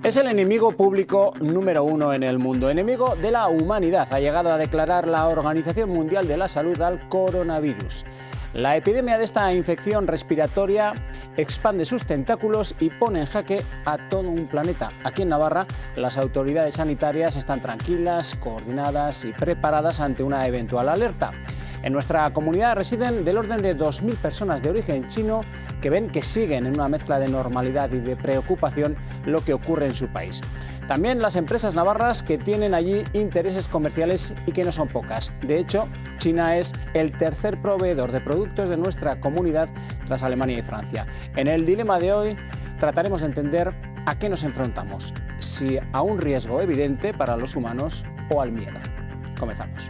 Es el enemigo público número 1 en el mundo, enemigo de la humanidad, ha llegado a declarar la Organización Mundial de la Salud al coronavirus. La epidemia de esta infección respiratoria expande sus tentáculos y pone en jaque a todo un planeta. Aquí en Navarra, las autoridades sanitarias están tranquilas, coordinadas y preparadas ante una eventual alerta. En nuestra comunidad residen del orden de 2.000 personas de origen chino que ven que siguen en una mezcla de normalidad y de preocupación lo que ocurre en su país. También las empresas navarras que tienen allí intereses comerciales y que no son pocas. De hecho, China es el tercer proveedor de productos de nuestra comunidad tras Alemania y Francia. En el dilema de hoy trataremos de entender a qué nos enfrentamos, si a un riesgo evidente para los humanos o al miedo. Comenzamos.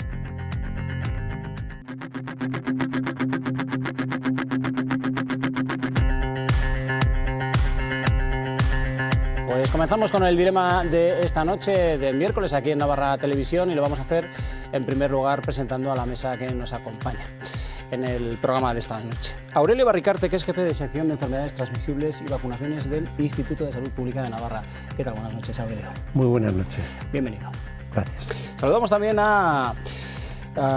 Pues comenzamos con el dilema de esta noche, del miércoles, aquí en Navarra Televisión, y lo vamos a hacer en primer lugar presentando a la mesa que nos acompaña en el programa de esta noche. Aurelio Barricarte, que es jefe de sección de enfermedades transmisibles y vacunaciones del Instituto de Salud Pública de Navarra. ¿Qué tal? Buenas noches, Aurelio. Muy buenas noches. Bienvenido. Gracias. Saludamos también a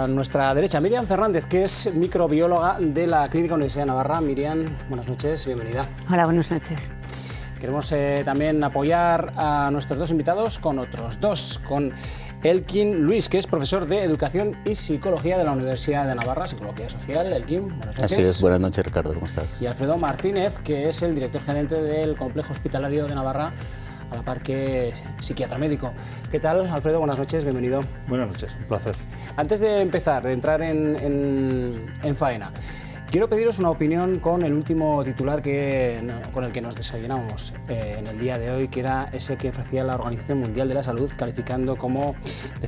nuestra derecha, Miriam Fernández, que es microbióloga de la Clínica Universidad de Navarra. Miriam, buenas noches, bienvenida. Hola, buenas noches. Queremos también apoyar a nuestros dos invitados con otros dos, con Elkin Luis, que es profesor de Educación y Psicología de la Universidad de Navarra, Psicología Social. Elkin, buenas noches. Así es, buenas noches, Ricardo, ¿cómo estás? Y Alfredo Martínez, que es el director gerente del Complejo Hospitalario de Navarra, a la par que psiquiatra médico. ¿Qué tal, Alfredo? Buenas noches, bienvenido. Buenas noches, un placer. Antes de empezar, de entrar en faena, quiero pediros una opinión con el último titular con el que nos desayunamos en el día de hoy, que era ese que ofrecía la Organización Mundial de la Salud, calificando como,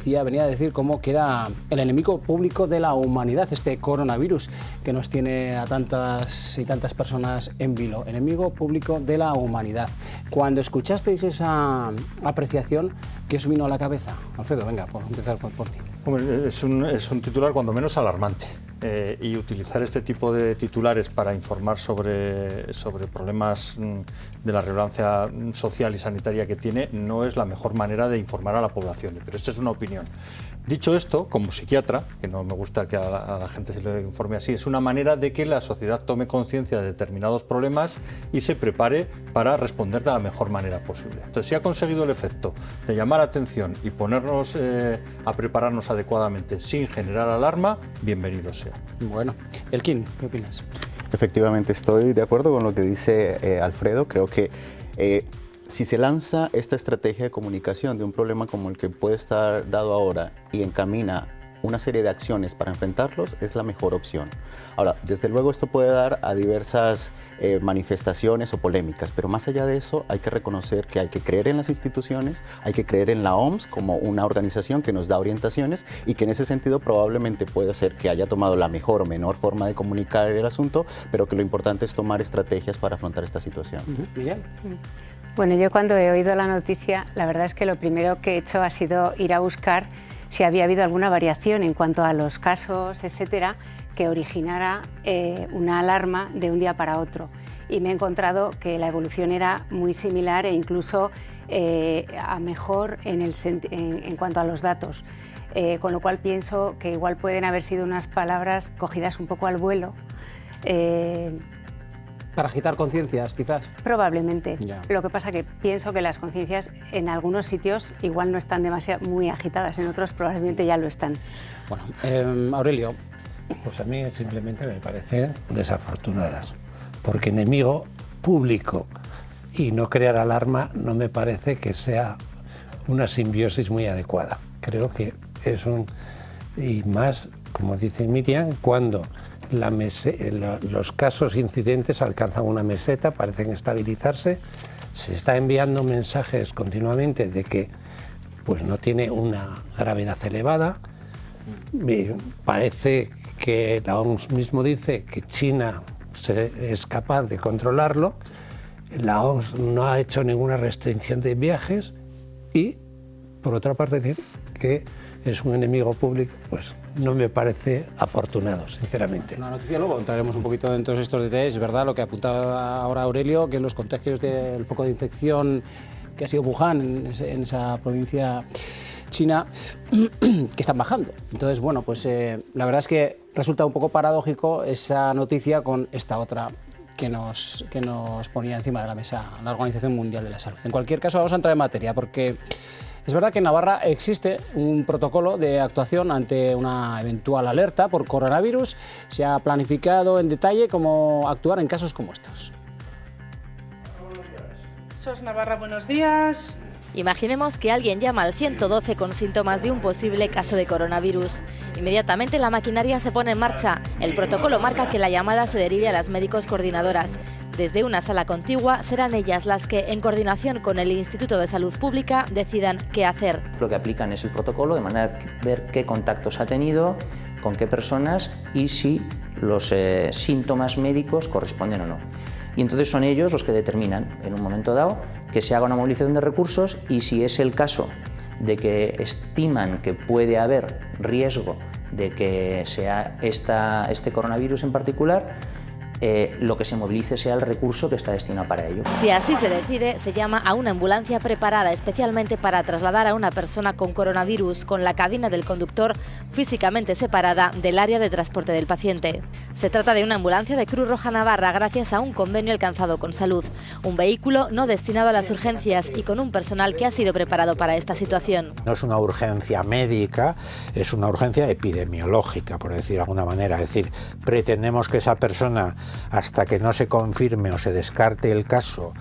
venía a decir como que era el enemigo público de la humanidad, este coronavirus que nos tiene a tantas y tantas personas en vilo, enemigo público de la humanidad. Cuando escuchasteis esa apreciación, ¿qué os vino a la cabeza? Alfredo, venga, por empezar por ti. Hombre, es un titular cuando menos alarmante. Y utilizar este tipo de titulares para informar sobre problemas de la relevancia social y sanitaria que tiene no es la mejor manera de informar a la población, pero esta es una opinión. Dicho esto, como psiquiatra, que no me gusta que a la gente se le informe así, es una manera de que la sociedad tome conciencia de determinados problemas y se prepare para responder de la mejor manera posible. Entonces, si ha conseguido el efecto de llamar atención y ponernos a prepararnos adecuadamente sin generar alarma, bienvenido sea. Bueno, Elkin, ¿qué opinas? Efectivamente, estoy de acuerdo con lo que dice Alfredo. Creo que si se lanza esta estrategia de comunicación de un problema como el que puede estar dado ahora y encamina una serie de acciones para enfrentarlos, es la mejor opción. Ahora, desde luego esto puede dar a diversas manifestaciones o polémicas, pero más allá de eso hay que reconocer que hay que creer en las instituciones, hay que creer en la OMS como una organización que nos da orientaciones y que en ese sentido probablemente puede ser que haya tomado la mejor o menor forma de comunicar el asunto, pero que lo importante es tomar estrategias para afrontar esta situación. Miriam. Bueno, yo cuando he oído la noticia, la verdad es que lo primero que he hecho ha sido ir a buscar si había habido alguna variación en cuanto a los casos, etcétera, que originara una alarma de un día para otro. Y me he encontrado que la evolución era muy similar e incluso a mejor en cuanto a los datos. Con lo cual pienso que igual pueden haber sido unas palabras cogidas un poco al vuelo. Para agitar conciencias, quizás. Probablemente. Ya. Lo que pasa que pienso que las conciencias en algunos sitios igual no están muy agitadas, en otros probablemente ya lo están. Bueno, Aurelio. Pues a mí simplemente me parecen desafortunadas, porque enemigo público y no crear alarma no me parece que sea una simbiosis muy adecuada. Creo que es y más, como dice Miriam, cuando los casos incidentes alcanzan una meseta, parecen estabilizarse, se está enviando mensajes continuamente de que pues no tiene una gravedad elevada. Me parece que la OMS mismo dice que China es capaz de controlarlo, la OMS no ha hecho ninguna restricción de viajes y, por otra parte, decir que es un enemigo público, pues no me parece afortunado, sinceramente. Una noticia, luego entraremos un poquito en todos estos detalles. Es verdad lo que apuntaba ahora Aurelio, que los contagios del foco de infección que ha sido Wuhan, en esa provincia china, que están bajando. Entonces, bueno, pues la verdad es que resulta un poco paradójico esa noticia con esta otra que nos ponía encima de la mesa la Organización Mundial de la Salud. En cualquier caso, vamos a entrar en materia, porque es verdad que en Navarra existe un protocolo de actuación ante una eventual alerta por coronavirus. Se ha planificado en detalle cómo actuar en casos como estos. SOS Navarra, buenos días. Imaginemos que alguien llama al 112 con síntomas de un posible caso de coronavirus. Inmediatamente la maquinaria se pone en marcha. El protocolo marca que la llamada se derive a las médicos coordinadoras. Desde una sala contigua serán ellas las que, en coordinación con el Instituto de Salud Pública, decidan qué hacer. Lo que aplican es el protocolo de manera de ver qué contactos ha tenido, con qué personas y si los síntomas médicos corresponden o no. Y entonces son ellos los que determinan, en un momento dado, que se haga una movilización de recursos y si es el caso de que estiman que puede haber riesgo de que sea este coronavirus en particular, lo que se movilice sea el recurso que está destinado para ello. Si así se decide, se llama a una ambulancia preparada especialmente para trasladar a una persona con coronavirus, con la cabina del conductor físicamente separada del área de transporte del paciente. Se trata de una ambulancia de Cruz Roja Navarra gracias a un convenio alcanzado con Salud, un vehículo no destinado a las urgencias y con un personal que ha sido preparado para esta situación. No es una urgencia médica, es una urgencia epidemiológica, por decir de alguna manera. Es decir, pretendemos que esa persona, hasta que no se confirme o se descarte el caso,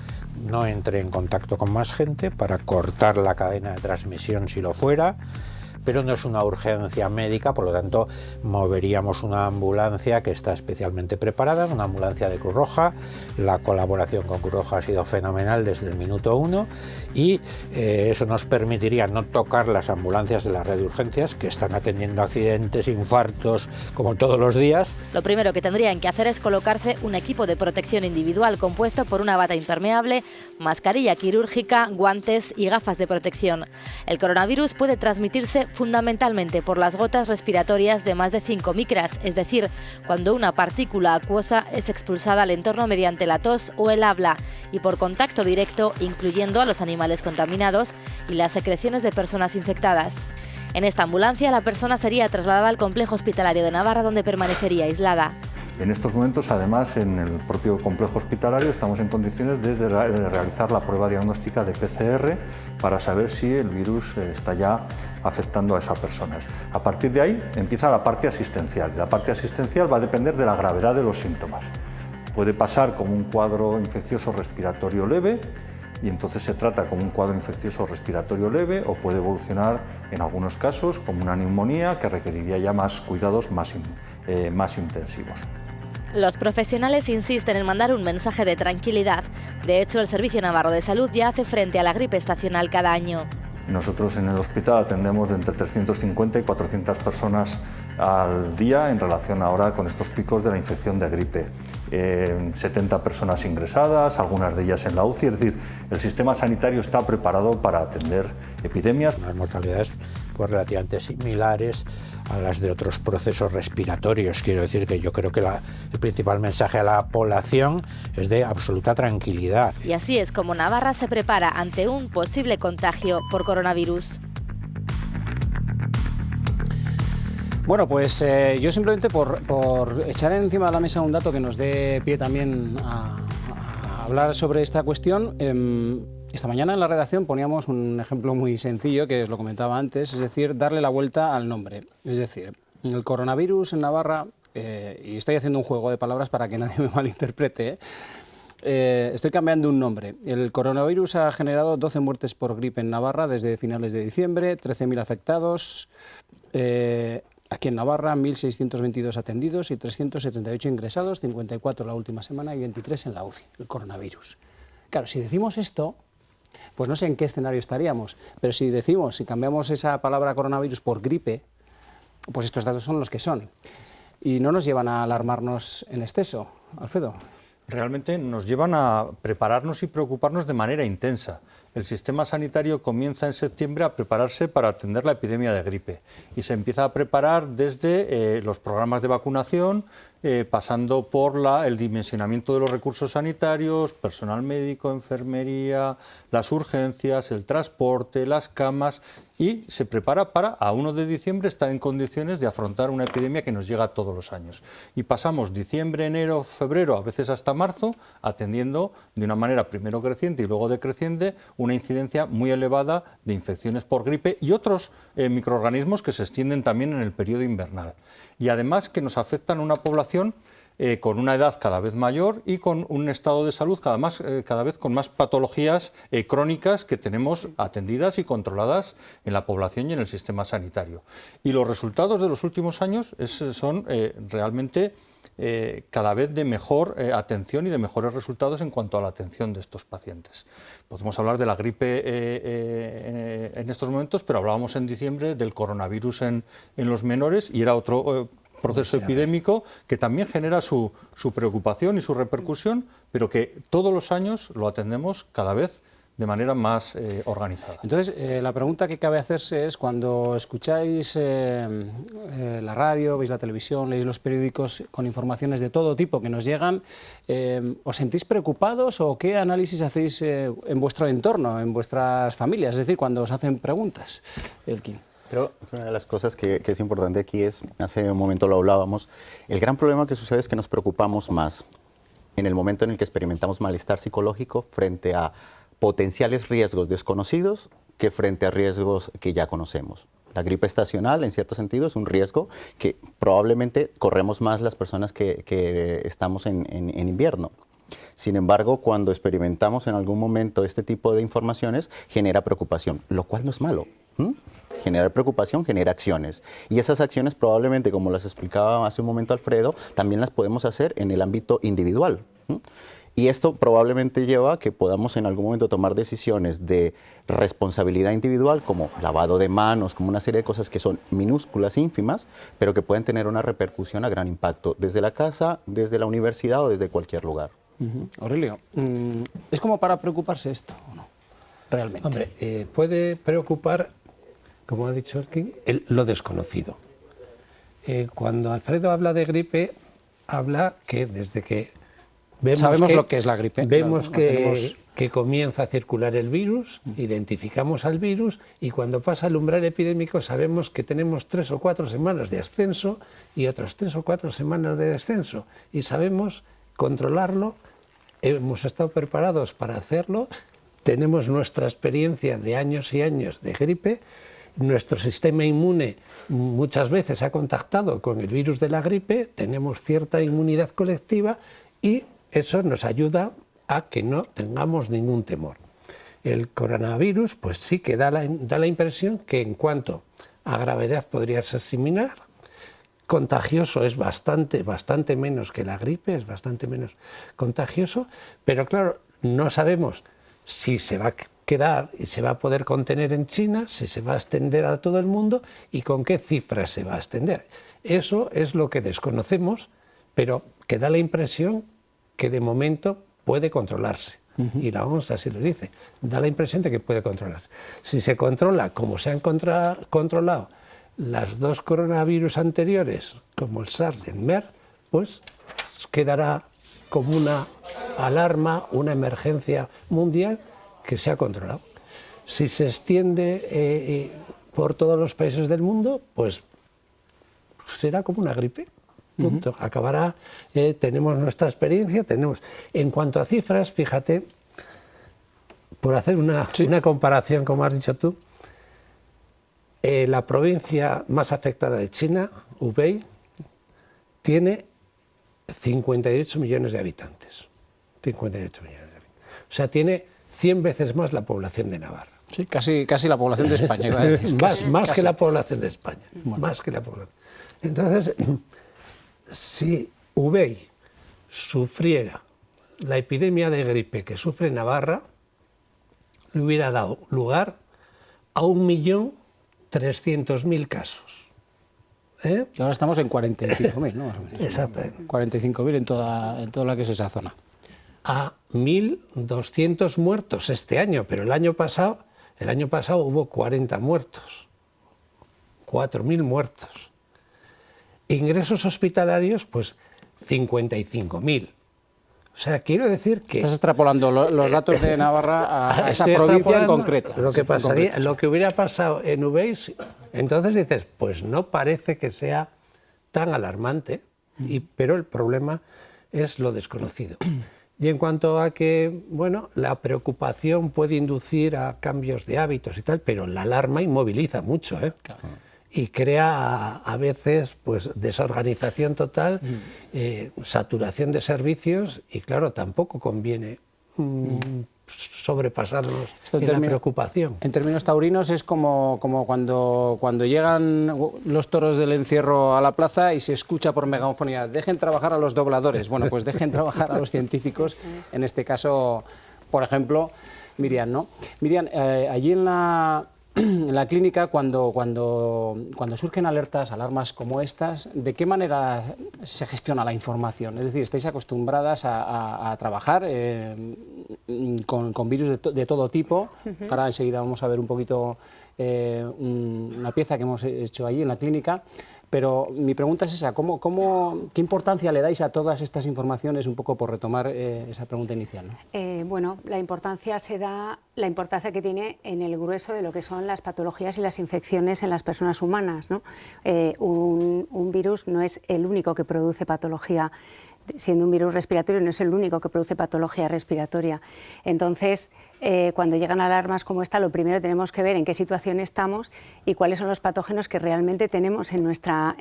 no entre en contacto con más gente para cortar la cadena de transmisión si lo fuera, pero no es una urgencia médica, por lo tanto moveríamos una ambulancia que está especialmente preparada, una ambulancia de Cruz Roja. La colaboración con Cruz Roja ha sido fenomenal desde el minuto 1 y eso nos permitiría no tocar las ambulancias de la red de urgencias, que están atendiendo accidentes, infartos, como todos los días. Lo primero que tendrían que hacer es colocarse un equipo de protección individual compuesto por una bata impermeable, mascarilla quirúrgica, guantes y gafas de protección. El coronavirus puede transmitirse fundamentalmente por las gotas respiratorias de más de 5 micras, es decir, cuando una partícula acuosa es expulsada al entorno mediante la tos o el habla, y por contacto directo, incluyendo a los animales contaminados y las secreciones de personas infectadas. En esta ambulancia, la persona sería trasladada al complejo hospitalario de Navarra, donde permanecería aislada. En estos momentos, además, en el propio complejo hospitalario estamos en condiciones de realizar la prueba diagnóstica de PCR para saber si el virus está ya afectando a esas personas. A partir de ahí empieza la parte asistencial. La parte asistencial va a depender de la gravedad de los síntomas. Puede pasar como un cuadro infeccioso respiratorio leve, y entonces se trata como un cuadro infeccioso respiratorio leve, o puede evolucionar en algunos casos como una neumonía que requeriría ya más cuidados más intensivos. Los profesionales insisten en mandar un mensaje de tranquilidad. De hecho, el Servicio Navarro de Salud ya hace frente a la gripe estacional cada año. Nosotros en el hospital atendemos de entre 350 y 400 personas al día en relación ahora con estos picos de la infección de gripe. 70 personas ingresadas, algunas de ellas en la UCI, es decir, el sistema sanitario está preparado para atender epidemias. Unas mortalidades pues relativamente similares a las de otros procesos respiratorios. Quiero decir que yo creo que el principal mensaje a la población es de absoluta tranquilidad. Y así es como Navarra se prepara ante un posible contagio por coronavirus. Bueno, pues yo simplemente por echar encima de la mesa un dato que nos dé pie también a hablar sobre esta cuestión. Esta mañana en la redacción poníamos un ejemplo muy sencillo que os lo comentaba antes, es decir, darle la vuelta al nombre. Es decir, el coronavirus en Navarra, y estoy haciendo un juego de palabras para que nadie me malinterprete, estoy cambiando un nombre. El coronavirus ha generado 12 muertes por gripe en Navarra desde finales de diciembre, 13.000 afectados. Aquí en Navarra, 1.622 atendidos y 378 ingresados, 54 la última semana y 23 en la UCI, el coronavirus. Claro, si decimos esto, pues no sé en qué escenario estaríamos, pero si cambiamos esa palabra coronavirus por gripe, pues estos datos son los que son. Y no nos llevan a alarmarnos en exceso, Alfredo. realmente nos llevan a prepararnos y preocuparnos de manera intensa. El sistema sanitario comienza en septiembre a prepararse para atender la epidemia de gripe y se empieza a preparar desde los programas de vacunación, pasando por el dimensionamiento de los recursos sanitarios, personal médico, enfermería, las urgencias, el transporte, las camas, y se prepara para a 1 de diciembre estar en condiciones de afrontar una epidemia que nos llega todos los años. Y pasamos diciembre, enero, febrero, a veces hasta marzo, atendiendo de una manera primero creciente y luego decreciente una incidencia muy elevada de infecciones por gripe y otros microorganismos que se extienden también en el periodo invernal. Y además que nos afectan a una población con una edad cada vez mayor y con un estado de salud cada vez con más patologías crónicas que tenemos atendidas y controladas en la población y en el sistema sanitario. Y los resultados de los últimos años son realmente cada vez de mejor atención y de mejores resultados en cuanto a la atención de estos pacientes. Podemos hablar de la gripe en estos momentos, pero hablábamos en diciembre del coronavirus en los menores y era otro proceso epidémico que también genera su preocupación y su repercusión, pero que todos los años lo atendemos cada vez de manera más organizada. Entonces, la pregunta que cabe hacerse es, cuando escucháis la radio, veis la televisión, leéis los periódicos con informaciones de todo tipo que nos llegan, ¿os sentís preocupados o qué análisis hacéis en vuestro entorno, en vuestras familias? Es decir, cuando os hacen preguntas, Elkin. Creo que una de las cosas que es importante aquí es, hace un momento lo hablábamos, el gran problema que sucede es que nos preocupamos más en el momento en el que experimentamos malestar psicológico frente a potenciales riesgos desconocidos que frente a riesgos que ya conocemos. La gripe estacional, en cierto sentido, es un riesgo que probablemente corremos más las personas que estamos en invierno. Sin embargo, cuando experimentamos en algún momento este tipo de informaciones, genera preocupación, lo cual no es malo. Generar preocupación genera acciones. Y esas acciones probablemente, como las explicaba hace un momento Alfredo, también las podemos hacer en el ámbito individual. Y esto probablemente lleva a que podamos en algún momento tomar decisiones de responsabilidad individual, como lavado de manos, como una serie de cosas que son minúsculas, ínfimas, pero que pueden tener una repercusión a gran impacto, desde la casa, desde la universidad o desde cualquier lugar. Aurelio, ¿es como para preocuparse esto o no? Realmente. Hombre, puede preocupar, como ha dicho Elkin, lo desconocido. Cuando Alfredo habla de gripe, habla que desde que sabemos lo que es la gripe. Vemos que comienza a circular el virus, identificamos al virus y cuando pasa el umbral epidémico sabemos que tenemos 3 o 4 semanas de ascenso y otras 3 o 4 semanas de descenso y sabemos controlarlo, hemos estado preparados para hacerlo, tenemos nuestra experiencia de años y años de gripe, nuestro sistema inmune muchas veces ha contactado con el virus de la gripe, tenemos cierta inmunidad colectiva y eso nos ayuda a que no tengamos ningún temor. El coronavirus, pues sí que da la impresión que en cuanto a gravedad podría ser similar, contagioso es bastante menos que la gripe, es bastante menos contagioso, pero claro, no sabemos si se va a quedar y se va a poder contener en China, si se va a extender a todo el mundo y con qué cifras se va a extender. Eso es lo que desconocemos, pero que da la impresión que de momento puede controlarse. Y la OMS así lo dice, da la impresión de que puede controlarse. Si se controla como se han controlado las 2 coronavirus anteriores, como el SARS y el MERS, pues quedará como una alarma, una emergencia mundial que se ha controlado. Si se extiende por todos los países del mundo, pues será como una gripe. Punto. Acabará, tenemos nuestra experiencia, tenemos. En cuanto a cifras, fíjate, por hacer una comparación, como has dicho tú, la provincia más afectada de China, Hubei, tiene 58 millones de habitantes. 58 millones de habitantes. O sea, tiene 100 veces más la población de Navarra. Sí, casi la población de España. Iba a decir. más que la población de España. Bueno. Más que la población. Entonces, si Hubei sufriera la epidemia de gripe que sufre Navarra, le hubiera dado lugar a 1.300.000 casos. Y ahora estamos en 45.000, ¿no? Más o menos. Exactamente. 45.000 en toda la que es esa zona. a 1.200 muertos este año, pero el año pasado hubo 40 muertos, 4.000 muertos. Ingresos hospitalarios, pues 55.000. O sea, quiero decir que... Estás extrapolando los datos de Navarra a esa provincia en concreto. Lo que hubiera pasado en Ubéis, entonces dices, pues no parece que sea tan alarmante, pero el problema es lo desconocido. Y en cuanto a que, bueno, la preocupación puede inducir a cambios de hábitos y tal, pero la alarma inmoviliza mucho, ¿eh? Claro. Y crea a veces pues desorganización total, saturación de servicios y claro, tampoco conviene sobrepasarnos en la preocupación. En términos taurinos es como cuando llegan los toros del encierro a la plaza y se escucha por megafonía, dejen trabajar a los dobladores. Bueno, pues dejen trabajar a los científicos, en este caso, por ejemplo, Miriam, ¿no? Miriam, allí en la clínica, cuando surgen alarmas como estas, ¿de qué manera se gestiona la información? Es decir, ¿estáis acostumbradas a trabajar con virus de todo tipo? Ahora enseguida vamos a ver un poquito una pieza que hemos hecho allí en la clínica. Pero mi pregunta es esa, ¿qué importancia le dais a todas estas informaciones, un poco por retomar esa pregunta inicial, ¿no? Bueno, la importancia que tiene en el grueso de lo que son las patologías y las infecciones en las personas humanas, ¿no? Un virus no es el único que produce patología, siendo un virus respiratorio no es el único que produce patología respiratoria. Entonces, cuando llegan alarmas como esta, lo primero tenemos que ver en qué situación estamos y cuáles son los patógenos que realmente tenemos en nuestra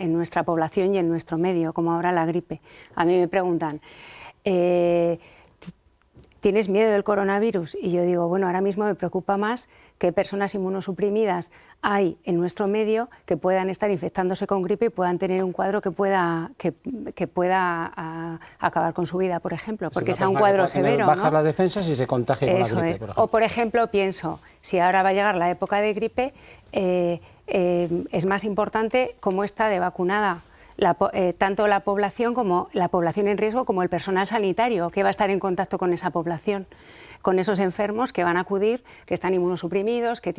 población y en nuestro medio, como ahora la gripe. A mí me preguntan, ¿tienes miedo del coronavirus? Y yo digo, bueno, ahora mismo me preocupa más qué personas inmunosuprimidas hay en nuestro medio que puedan estar infectándose con gripe y puedan tener un cuadro que pueda acabar con su vida, por ejemplo, porque sea un cuadro severo, bajar, ¿no? las defensas y se contagie con la gripe, por ejemplo. O, por ejemplo, pienso, si ahora va a llegar la época de gripe, es más importante cómo está de vacunada tanto la población como la población en riesgo como el personal sanitario que va a estar en contacto con esa población, con esos enfermos que van a acudir, que están inmunosuprimidos, que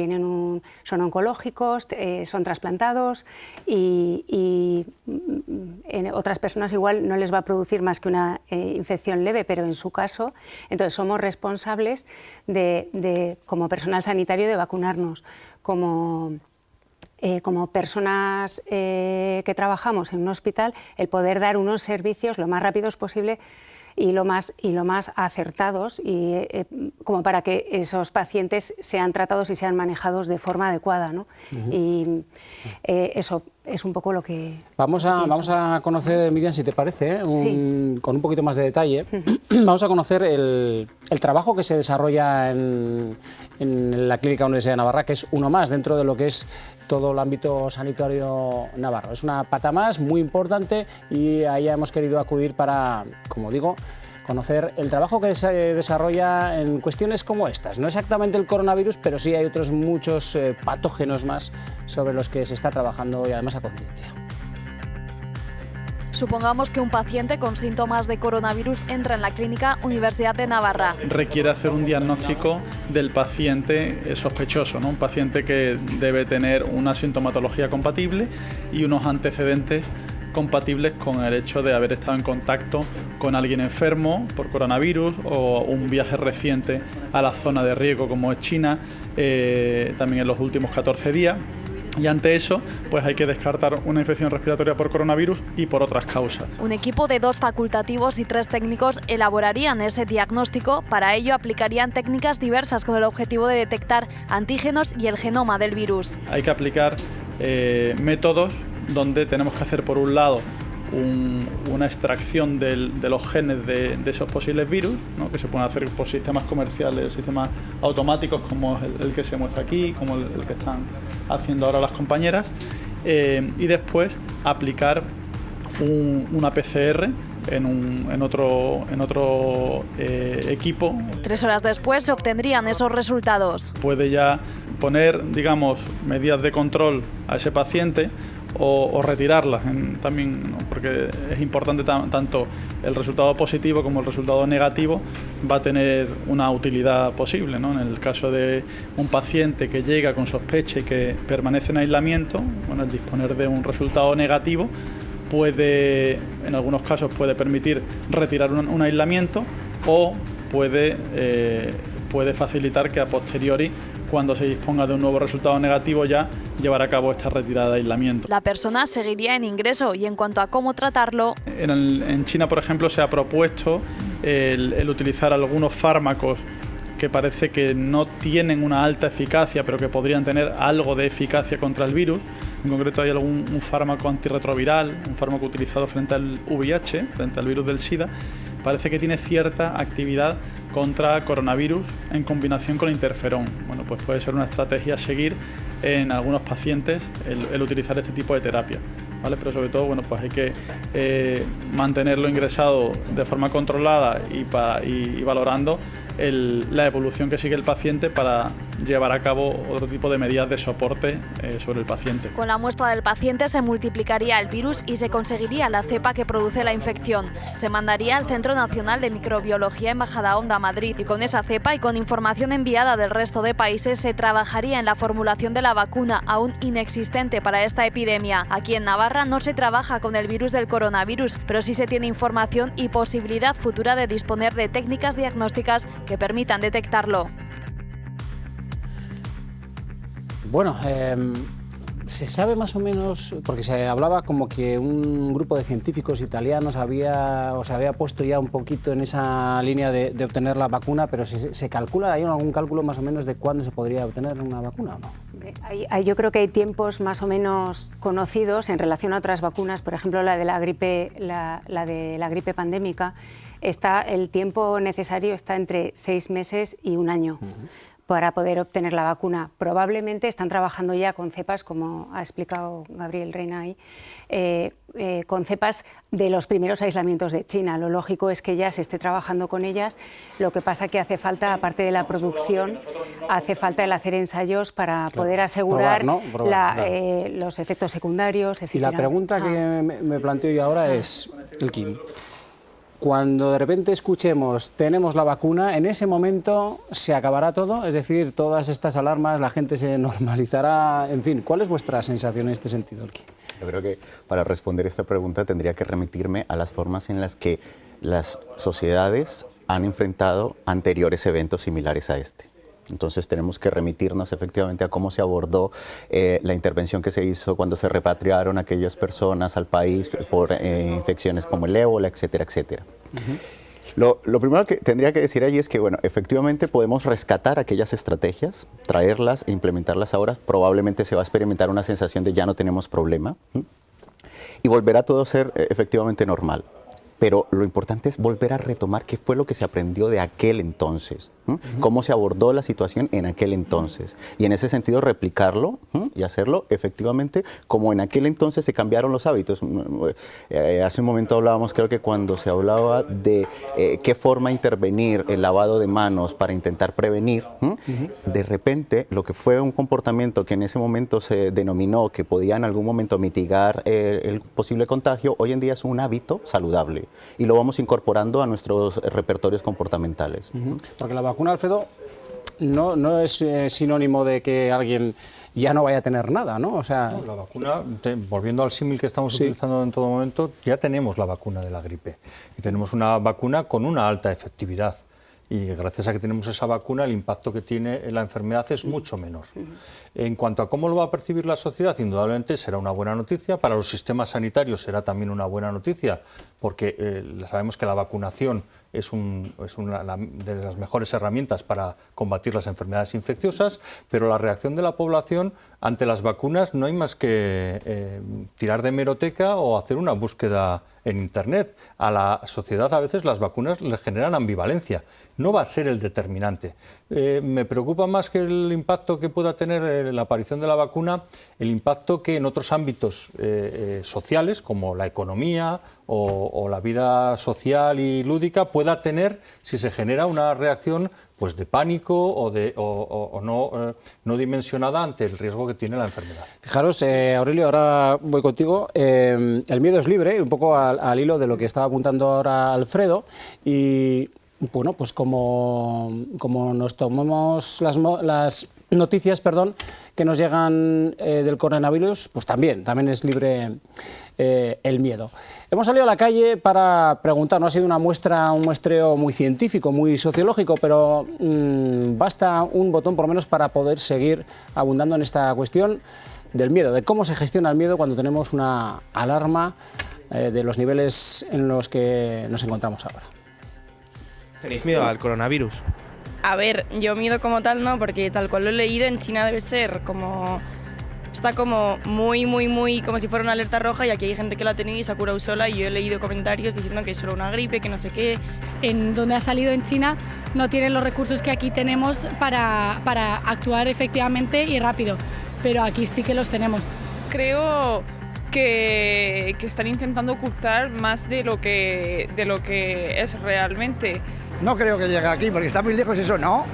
son oncológicos, son trasplantados y en otras personas igual no les va a producir más que una infección leve, pero en su caso, entonces somos responsables como personal sanitario de vacunarnos, como personas que trabajamos en un hospital, el poder dar unos servicios lo más rápidos posible y lo más acertados como para que esos pacientes sean tratados y sean manejados de forma adecuada, ¿no? Y eso es un poco lo que... Vamos a conocer, Miriam, si te parece, sí, con un poquito más de detalle, vamos a conocer el trabajo que se desarrolla en la Clínica Universidad de Navarra, que es uno más dentro de lo que es todo el ámbito sanitario navarro. Es una pata más muy importante y ahí hemos querido acudir para, como digo, conocer el trabajo que se desarrolla en cuestiones como estas. No exactamente el coronavirus, pero sí hay otros muchos patógenos más sobre los que se está trabajando y además a conciencia. Supongamos que un paciente con síntomas de coronavirus entra en la Clínica Universidad de Navarra. Requiere hacer un diagnóstico del paciente sospechoso, ¿no? Un paciente que debe tener una sintomatología compatible y unos antecedentes compatibles con el hecho de haber estado en contacto con alguien enfermo por coronavirus o un viaje reciente a la zona de riesgo como es China, también en los últimos 14 días. Y ante eso, pues hay que descartar una infección respiratoria por coronavirus y por otras causas. Un equipo de 2 facultativos y 3 técnicos elaborarían ese diagnóstico. Para ello aplicarían técnicas diversas con el objetivo de detectar antígenos y el genoma del virus. Hay que aplicar métodos donde tenemos que hacer, por un lado, una extracción de los genes de esos posibles virus, ¿no? Que se pueden hacer por sistemas comerciales, sistemas automáticos como el que se muestra aquí, como el que están haciendo ahora las compañeras, y después aplicar una PCR en otro equipo. 3 horas después se obtendrían esos resultados. Puede ya poner, digamos, medidas de control a ese paciente o retirarlas también, ¿no? Porque es importante tanto el resultado positivo como el resultado negativo va a tener una utilidad posible, ¿no? En el caso de un paciente que llega con sospecha y que permanece en aislamiento, bueno, el disponer de un resultado negativo puede, en algunos casos, puede permitir retirar un aislamiento o puede facilitar que a posteriori, cuando se disponga de un nuevo resultado negativo, ya llevar a cabo esta retirada de aislamiento. La persona seguiría en ingreso y en cuanto a cómo tratarlo... En China, por ejemplo, se ha propuesto el utilizar algunos fármacos que parece que no tienen una alta eficacia, pero que podrían tener algo de eficacia contra el virus. En concreto hay un fármaco antirretroviral, un fármaco utilizado frente al VIH, frente al virus del SIDA. Parece que tiene cierta actividad contra coronavirus en combinación con interferón. Bueno, pues puede ser una estrategia a seguir en algunos pacientes el utilizar este tipo de terapia, ¿vale? Pero sobre todo, bueno, pues hay que mantenerlo ingresado de forma controlada y valorando la evolución que sigue el paciente para llevar a cabo otro tipo de medidas de soporte sobre el paciente. Con la muestra del paciente se multiplicaría el virus y se conseguiría la cepa que produce la infección. Se mandaría al Centro Nacional de Microbiología en Majadahonda, Madrid, y con esa cepa y con información enviada del resto de países se trabajaría en la formulación de la vacuna aún inexistente para esta epidemia. Aquí en Navarra no se trabaja con el virus del coronavirus, pero sí se tiene información y posibilidad futura de disponer de técnicas diagnósticas que permitan detectarlo. Bueno, se sabe más o menos, porque se hablaba como que un grupo de científicos italianos se había puesto ya un poquito en esa línea de obtener la vacuna, pero ¿se calcula, hay algún cálculo más o menos de cuándo se podría obtener una vacuna o no? Yo creo que hay tiempos más o menos conocidos en relación a otras vacunas, por ejemplo la de la gripe pandémica. El tiempo necesario está entre 6 meses y 1 año. Para poder obtener la vacuna. Probablemente están trabajando ya con cepas, como ha explicado Gabriel Reina ahí, con cepas de los primeros aislamientos de China. Lo lógico es que ya se esté trabajando con ellas. Lo que pasa que hace falta, aparte de la producción, hace falta el hacer ensayos para poder asegurar los efectos secundarios, etc. Y la pregunta que me planteo yo ahora es, Elkin, cuando de repente escuchemos tenemos la vacuna, ¿en ese momento se acabará todo? Es decir, todas estas alarmas, la gente se normalizará, en fin, ¿cuál es vuestra sensación en este sentido, Elkin? Yo creo que para responder esta pregunta tendría que remitirme a las formas en las que las sociedades han enfrentado anteriores eventos similares a este. Entonces tenemos que remitirnos efectivamente a cómo se abordó la intervención que se hizo cuando se repatriaron aquellas personas al país por infecciones como el ébola, etcétera, etcétera. Lo primero que tendría que decir allí es que, bueno, efectivamente podemos rescatar aquellas estrategias, traerlas e implementarlas ahora. Probablemente se va a experimentar una sensación de ya no tenemos problema y volverá todo a ser efectivamente normal. Pero lo importante es volver a retomar qué fue lo que se aprendió de aquel entonces, cómo se abordó la situación en aquel entonces. Y en ese sentido replicarlo y hacerlo efectivamente como en aquel entonces se cambiaron los hábitos. Hace un momento hablábamos, creo que cuando se hablaba de qué forma intervenir el lavado de manos para intentar prevenir, de repente lo que fue un comportamiento que en ese momento se denominó que podía en algún momento mitigar el posible contagio, hoy en día es un hábito saludable. Y lo vamos incorporando a nuestros repertorios comportamentales. Porque la vacuna, Alfredo, no es sinónimo de que alguien ya no vaya a tener nada, ¿no? O sea, la vacuna, volviendo al símil que estamos utilizando en todo momento, ya tenemos la vacuna de la gripe. Y tenemos una vacuna con una alta efectividad. Y gracias a que tenemos esa vacuna, el impacto que tiene en la enfermedad es mucho menor. En cuanto a cómo lo va a percibir la sociedad, indudablemente será una buena noticia. Para los sistemas sanitarios será también una buena noticia, porque sabemos que la vacunación es una de las mejores herramientas para combatir las enfermedades infecciosas, pero la reacción de la población ante las vacunas no hay más que tirar de hemeroteca o hacer una búsqueda en Internet. A la sociedad a veces las vacunas le generan ambivalencia. No va a ser el determinante. Me preocupa más que el impacto que pueda tener la aparición de la vacuna, el impacto que en otros ámbitos sociales, como la economía o la vida social y lúdica, pueda tener si se genera una reacción pues de pánico o no dimensionada ante el riesgo que tiene la enfermedad. Fijaros, Aurelio, ahora voy contigo. El miedo es libre, un poco al hilo de lo que estaba apuntando ahora Alfredo, y bueno, pues como nos tomamos las noticias, que nos llegan del coronavirus, pues también es libre el miedo. Hemos salido a la calle para preguntar, no ha sido un muestreo muy científico, muy sociológico, pero basta un botón por lo menos para poder seguir abundando en esta cuestión del miedo, de cómo se gestiona el miedo cuando tenemos una alarma de los niveles en los que nos encontramos ahora. ¿Tenéis miedo al coronavirus? A ver, yo miedo como tal no, porque tal cual lo he leído, en China debe ser como... Está como muy, como si fuera una alerta roja, y aquí hay gente que la ha tenido y se ha curado sola, y yo he leído comentarios diciendo que es solo una gripe, que no sé qué. En donde ha salido en China no tienen los recursos que aquí tenemos para actuar efectivamente y rápido, pero aquí sí que los tenemos. Creo que están intentando ocultar más de lo que es realmente. No creo que llegue aquí, porque está muy lejos, eso no.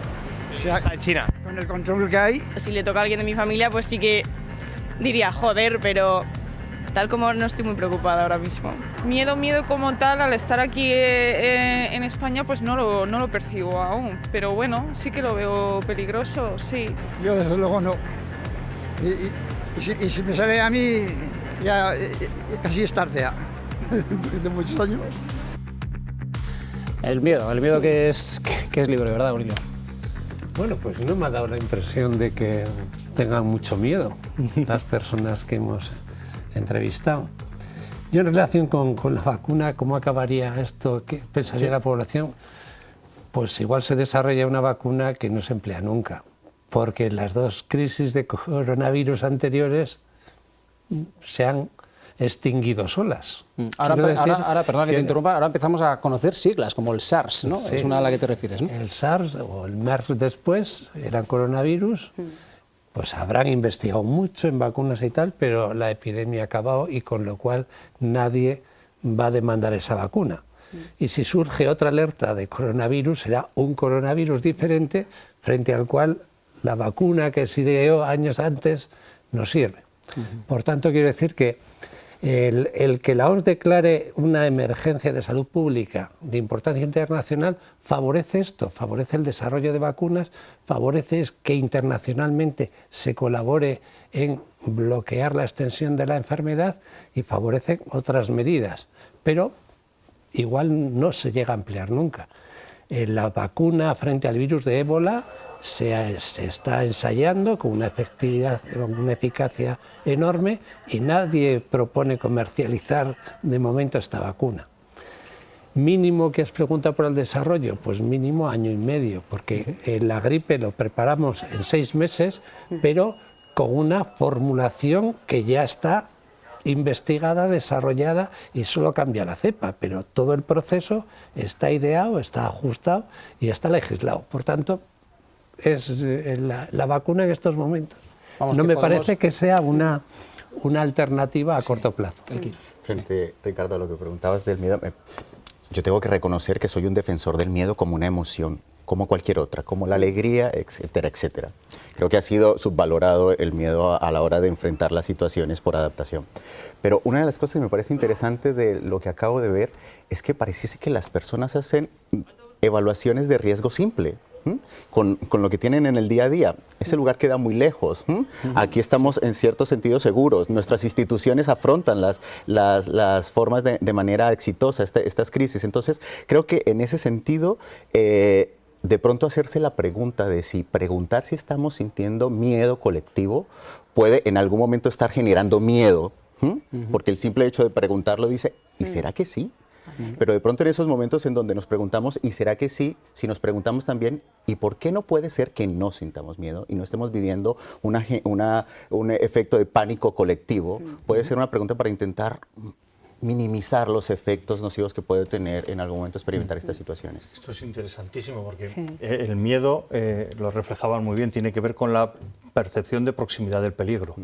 O sea, está en China. Con el control que hay. Si le toca a alguien de mi familia, pues sí que diría joder, pero tal como no estoy muy preocupada ahora mismo. Miedo como tal, al estar aquí en España, pues no lo percibo aún. Pero bueno, sí que lo veo peligroso, sí. Yo desde luego no. Y si me sale a mí, ya casi es tarde ya, de muchos años. El miedo que es libre, ¿verdad, Aurelio? Bueno, pues no me ha dado la impresión de que tengan mucho miedo las personas que hemos entrevistado. Yo en relación con la vacuna, ¿cómo acabaría esto? ¿Qué pensaría la población? Pues igual se desarrolla una vacuna que no se emplea nunca, porque las dos crisis de coronavirus anteriores se han extinguido solas. Ahora, perdón que te interrumpa, ahora empezamos a conocer siglas como el SARS, ¿no? Sí, es una a la que te refieres, ¿no? El SARS o el MERS después eran coronavirus, pues habrán investigado mucho en vacunas y tal, pero la epidemia ha acabado y con lo cual nadie va a demandar esa vacuna. Y si surge otra alerta de coronavirus, será un coronavirus diferente frente al cual la vacuna que se ideó años antes no sirve. Por tanto, quiero decir que el que la OMS declare una emergencia de salud pública de importancia internacional favorece esto, favorece el desarrollo de vacunas, favorece que internacionalmente se colabore en bloquear la extensión de la enfermedad y favorece otras medidas, pero igual no se llega a emplear nunca. La vacuna frente al virus de ébola se está ensayando con una efectividad, una eficacia enorme y nadie propone comercializar de momento esta vacuna. Mínimo que os pregunta por el desarrollo, pues mínimo año y medio, porque la gripe lo preparamos en 6 meses, pero con una formulación que ya está investigada, desarrollada y solo cambia la cepa, pero todo el proceso está ideado, está ajustado y está legislado. Por tanto, es la vacuna en estos momentos. No me parece que sea una alternativa a corto plazo. Frente, Ricardo, a lo que preguntabas del miedo, yo tengo que reconocer que soy un defensor del miedo como una emoción, como cualquier otra, como la alegría, etcétera, etcétera. Creo que ha sido subvalorado el miedo a la hora de enfrentar las situaciones por adaptación. Pero una de las cosas que me parece interesante de lo que acabo de ver es que pareciese que las personas hacen evaluaciones de riesgo simple. Con lo que tienen en el día a día. Ese lugar queda muy lejos. Aquí estamos en cierto sentido seguros. Nuestras instituciones afrontan las formas de manera exitosa estas crisis. Entonces, creo que en ese sentido, de pronto hacerse la pregunta de preguntar si estamos sintiendo miedo colectivo puede en algún momento estar generando miedo, porque el simple hecho de preguntarlo dice, ¿y será que sí? Pero de pronto en esos momentos en donde nos preguntamos, ¿y será que sí? Si nos preguntamos también, ¿y por qué no puede ser que no sintamos miedo y no estemos viviendo un efecto de pánico colectivo? Puede ser una pregunta para intentar minimizar los efectos nocivos que puede tener en algún momento experimentar estas situaciones. Esto es interesantísimo porque el miedo, lo reflejaban muy bien, tiene que ver con la percepción de proximidad del peligro.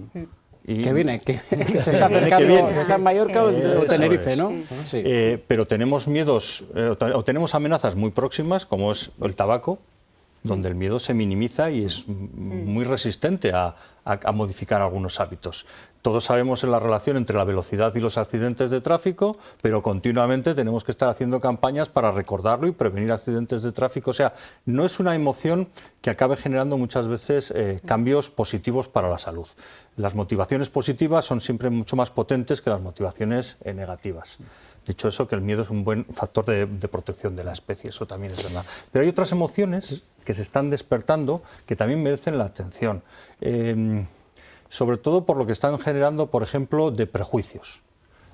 Que viene, que se está acercando, que está en Mallorca o Tenerife, ¿no? Sí. Pero tenemos miedos, o tenemos amenazas muy próximas, como es el tabaco, donde el miedo se minimiza y es muy resistente a modificar algunos hábitos. Todos sabemos en la relación entre la velocidad y los accidentes de tráfico, pero continuamente tenemos que estar haciendo campañas para recordarlo y prevenir accidentes de tráfico. O sea, no es una emoción que acabe generando muchas veces cambios positivos para la salud. Las motivaciones positivas son siempre mucho más potentes que las motivaciones negativas. Dicho eso, que el miedo es un buen factor de protección de la especie, eso también es verdad. Pero hay otras emociones que se están despertando que también merecen la atención. Sobre todo por lo que están generando, por ejemplo, de prejuicios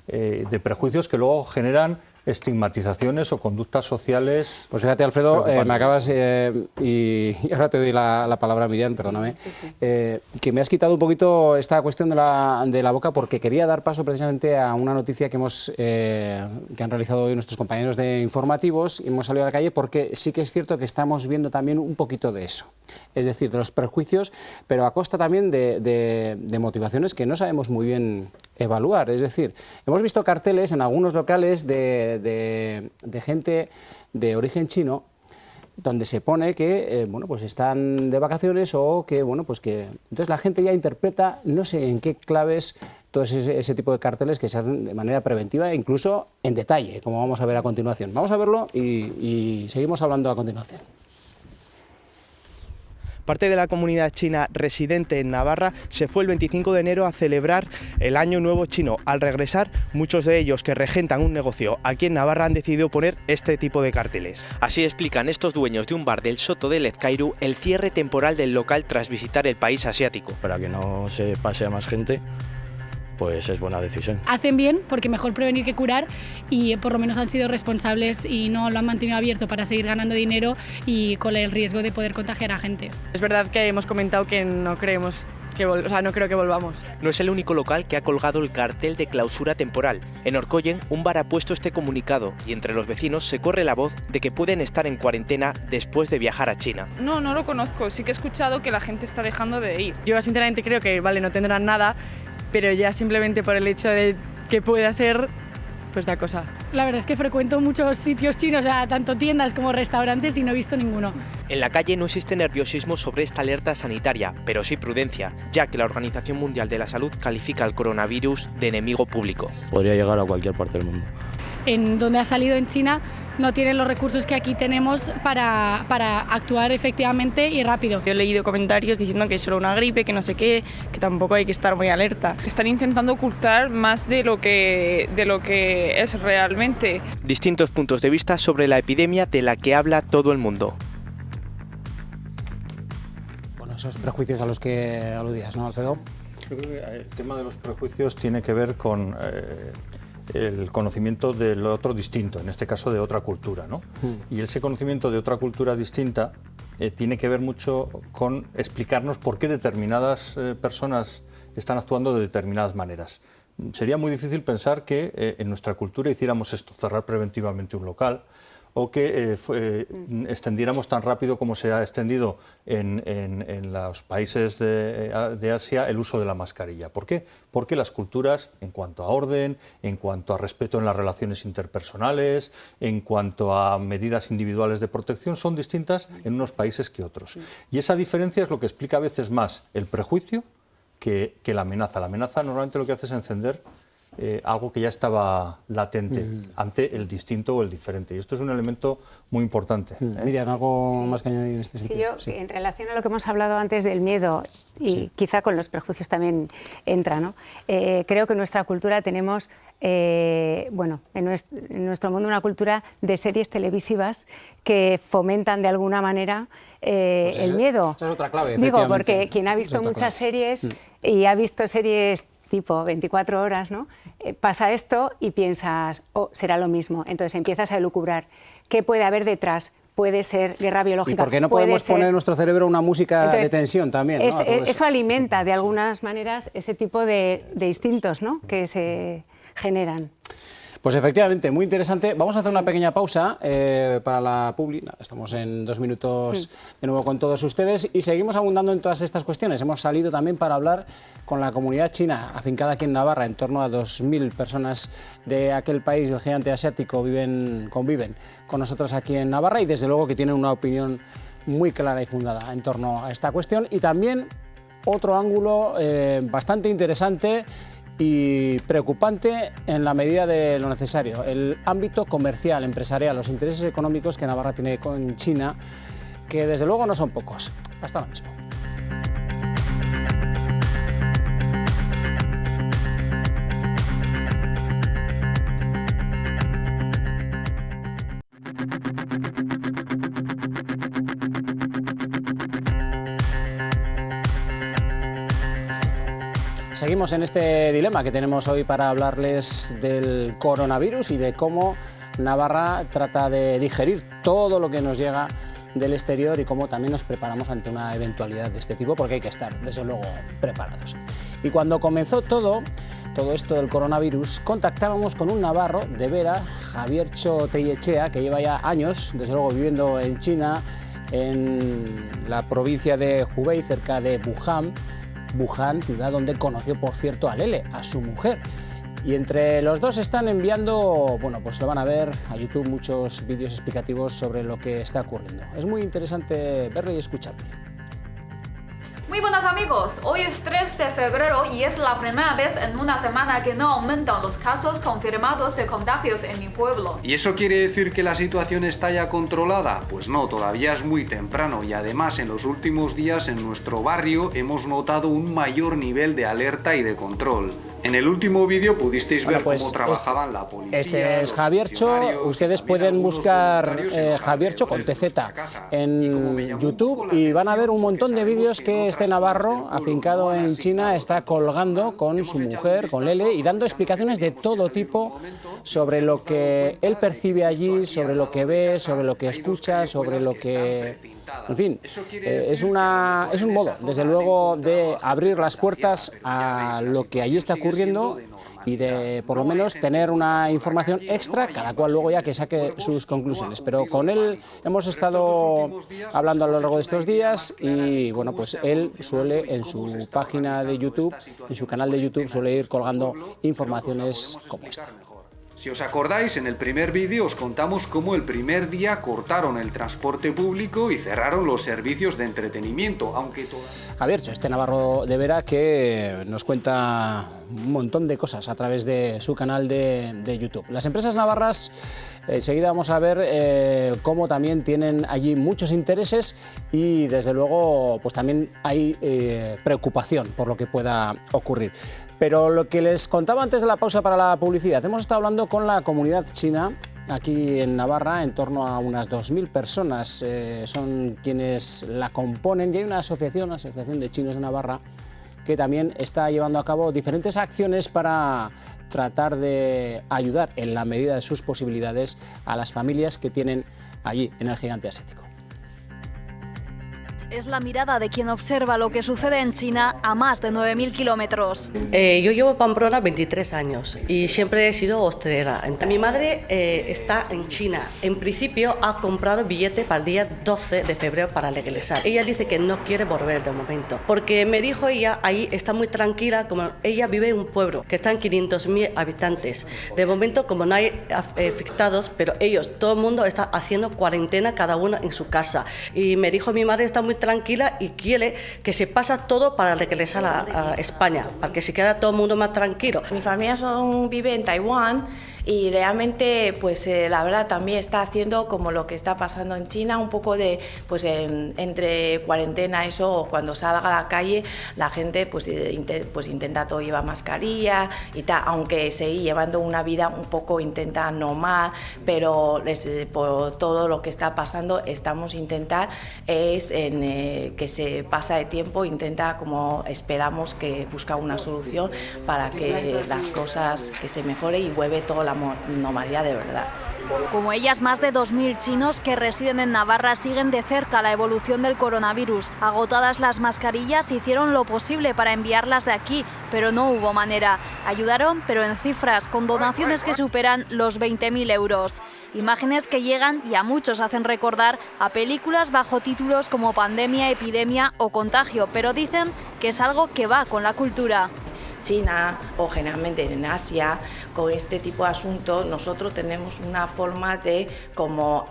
que luego generan estigmatizaciones o conductas sociales. Pues fíjate, Alfredo, me acabas, y ahora te doy la palabra a Miriam, perdóname, que me has quitado un poquito esta cuestión de la boca, porque quería dar paso precisamente a una noticia que han realizado hoy nuestros compañeros de informativos, y hemos salido a la calle porque sí que es cierto que estamos viendo también un poquito de eso, es decir, de los prejuicios, pero a costa también de motivaciones que no sabemos muy bien evaluar. Es decir, hemos visto carteles en algunos locales de gente de origen chino donde se pone que bueno, pues están de vacaciones, o que bueno, pues que entonces la gente ya interpreta, no sé en qué claves, todo ese tipo de carteles que se hacen de manera preventiva e incluso en detalle, como vamos a ver a continuación. Vamos a verlo y seguimos hablando a continuación. Parte de la comunidad china residente en Navarra se fue el 25 de enero a celebrar el Año Nuevo Chino. Al regresar, muchos de ellos que regentan un negocio aquí en Navarra han decidido poner este tipo de carteles. Así explican estos dueños de un bar del Soto de Lezcairu el cierre temporal del local tras visitar el país asiático. Para que no se pase a más gente, pues es buena decisión. Hacen bien, porque mejor prevenir que curar, y por lo menos han sido responsables y no lo han mantenido abierto para seguir ganando dinero y con el riesgo de poder contagiar a gente. Es verdad que hemos comentado que no creemos no creo que volvamos. No es el único local que ha colgado el cartel de clausura temporal. En Orcoyen, un bar ha puesto este comunicado y entre los vecinos se corre la voz de que pueden estar en cuarentena después de viajar a China. No lo conozco, sí que he escuchado que la gente está dejando de ir. Yo sinceramente creo que no tendrán nada, pero ya simplemente por el hecho de que pueda ser, pues da cosa. La verdad es que frecuento muchos sitios chinos, o sea, tanto tiendas como restaurantes, y no he visto ninguno. En la calle no existe nerviosismo sobre esta alerta sanitaria, pero sí prudencia, ya que la Organización Mundial de la Salud califica al coronavirus de enemigo público. Podría llegar a cualquier parte del mundo. En donde ha salido en China no tienen los recursos que aquí tenemos para actuar efectivamente y rápido. Yo he leído comentarios diciendo que es solo una gripe, que no sé qué, que tampoco hay que estar muy alerta. Están intentando ocultar más de lo que es realmente. Distintos puntos de vista sobre la epidemia de la que habla todo el mundo. Bueno, esos prejuicios a los que aludías, ¿no, Alfredo? Yo creo que el tema de los prejuicios tiene que ver con el conocimiento del otro distinto, en este caso de otra cultura, ¿no? Y ese conocimiento de otra cultura distinta tiene que ver mucho con explicarnos por qué determinadas personas están actuando de determinadas maneras. Sería muy difícil pensar que en nuestra cultura hiciéramos esto, cerrar preventivamente un local, o que extendiéramos tan rápido como se ha extendido en los países de Asia el uso de la mascarilla. ¿Por qué? Porque las culturas, en cuanto a orden, en cuanto a respeto en las relaciones interpersonales, en cuanto a medidas individuales de protección, son distintas en unos países que otros. Y esa diferencia es lo que explica a veces más el prejuicio que la amenaza. La amenaza normalmente lo que hace es encender algo que ya estaba latente ante el distinto o el diferente. Y esto es un elemento muy importante. Miriam, ¿algo más que añadir en este sentido? Sí, en relación a lo que hemos hablado antes del miedo, y quizá con los prejuicios también entra, ¿no? Creo que en nuestra cultura tenemos, en nuestro mundo, una cultura de series televisivas que fomentan de alguna manera el miedo. Esa es otra clave. Digo, porque quien ha visto muchas series y ha visto series tipo 24 horas, ¿no? Pasa esto y piensas, será lo mismo. Entonces empiezas a elucubrar. ¿Qué puede haber detrás? Puede ser guerra biológica. ¿Y por qué no podemos poner en nuestro cerebro una música de tensión también? ¿No? Eso alimenta de algunas maneras ese tipo de instintos, ¿no? Que se generan. Pues efectivamente, muy interesante. Vamos a hacer una pequeña pausa para la publi. Estamos en 2 minutos de nuevo con todos ustedes y seguimos abundando en todas estas cuestiones. Hemos salido también para hablar con la comunidad china afincada aquí en Navarra. En torno a 2.000 personas de aquel país del gigante asiático conviven con nosotros aquí en Navarra y desde luego que tienen una opinión muy clara y fundada en torno a esta cuestión, y también otro ángulo bastante interesante y preocupante en la medida de lo necesario, el ámbito comercial, empresarial, los intereses económicos que Navarra tiene con China, que desde luego no son pocos. Hasta ahora mismo. Seguimos en este dilema que tenemos hoy para hablarles del coronavirus y de cómo Navarra trata de digerir todo lo que nos llega del exterior y cómo también nos preparamos ante una eventualidad de este tipo, porque hay que estar, desde luego, preparados. Y cuando comenzó todo esto del coronavirus, contactábamos con un navarro de Vera, Javiertxo Tellechea, que lleva ya años, desde luego, viviendo en China, en la provincia de Hubei, cerca de Wuhan, ciudad donde conoció, por cierto, a Lele, a su mujer. Y entre los dos están enviando, bueno, pues lo van a ver a YouTube, muchos vídeos explicativos sobre lo que está ocurriendo. Es muy interesante verlo y escucharlo. Muy buenas amigos, hoy es 3 de febrero y es la primera vez en una semana que no aumentan los casos confirmados de contagios en mi pueblo. ¿Y eso quiere decir que la situación está ya controlada? Pues no, todavía es muy temprano y además en los últimos días en nuestro barrio hemos notado un mayor nivel de alerta y de control. En el último vídeo pudisteis ver cómo trabajaban la policía. Este es Javiertxo. Ustedes pueden buscar Javiertxo con TZ en YouTube y van a ver un montón de vídeos que este navarro, afincado en China, está colgando con su mujer, con Lele, y dando explicaciones de todo tipo sobre lo que él percibe allí, sobre lo que ve, sobre lo que escucha, sobre lo que... En fin, es un modo, desde luego, de abrir las puertas a lo que allí está ocurriendo y de, por lo menos, tener una información extra, cada cual luego ya que saque sus conclusiones. Pero con él hemos estado hablando a lo largo de estos días y, bueno, pues él suele en su página de YouTube, en su canal de YouTube, suele ir colgando informaciones como esta. Si os acordáis, en el primer vídeo os contamos cómo el primer día cortaron el transporte público y cerraron los servicios de entretenimiento, aunque Javiertxo, este navarro de Vera, que nos cuenta un montón de cosas a través de su canal de YouTube. Las empresas navarras, enseguida vamos a ver cómo también tienen allí muchos intereses y, desde luego, pues también hay preocupación por lo que pueda ocurrir. Pero lo que les contaba antes de la pausa para la publicidad, hemos estado hablando con la comunidad china aquí en Navarra, en torno a unas 2.000 personas son quienes la componen, y hay una asociación de chinos de Navarra, que también está llevando a cabo diferentes acciones para tratar de ayudar en la medida de sus posibilidades a las familias que tienen allí en el gigante asiático. Es la mirada de quien observa lo que sucede en China a más de 9.000 kilómetros. Yo llevo en Pamplona 23 años y siempre he sido hostelera. Mi madre está en China. En principio ha comprado billete para el día 12 de febrero para regresar. Ella dice que no quiere volver de momento, porque me dijo ella, ahí está muy tranquila, como ella vive en un pueblo que están 500.000 habitantes. De momento, como no hay afectados, pero ellos, todo el mundo está haciendo cuarentena cada uno en su casa. Y me dijo, mi madre está muy tranquila y quiere que se pasa todo para regresar a España, para que se quede todo el mundo más tranquilo. Mi familia vive en Taiwán y realmente, pues la verdad, también está haciendo como lo que está pasando en China, un poco de, pues entre cuarentena, eso, o cuando salga a la calle, la gente pues intenta todo llevar mascarilla y tal, aunque sigue llevando una vida un poco, intenta normal, pero por todo lo que está pasando, estamos intentar que se pasa de tiempo, intenta como esperamos que busca una solución para que las cosas que se mejore y vuelve toda la normalidad de verdad. Como ellas, más de 2.000 chinos que residen en Navarra siguen de cerca la evolución del coronavirus. Agotadas las mascarillas, hicieron lo posible para enviarlas de aquí, pero no hubo manera. Ayudaron, pero en cifras, con donaciones que superan los 20.000 euros. Imágenes que llegan y a muchos hacen recordar a películas bajo títulos como Pandemia, Epidemia o Contagio, pero dicen que es algo que va con la cultura. China o generalmente en Asia, con este tipo de asuntos nosotros tenemos una forma de como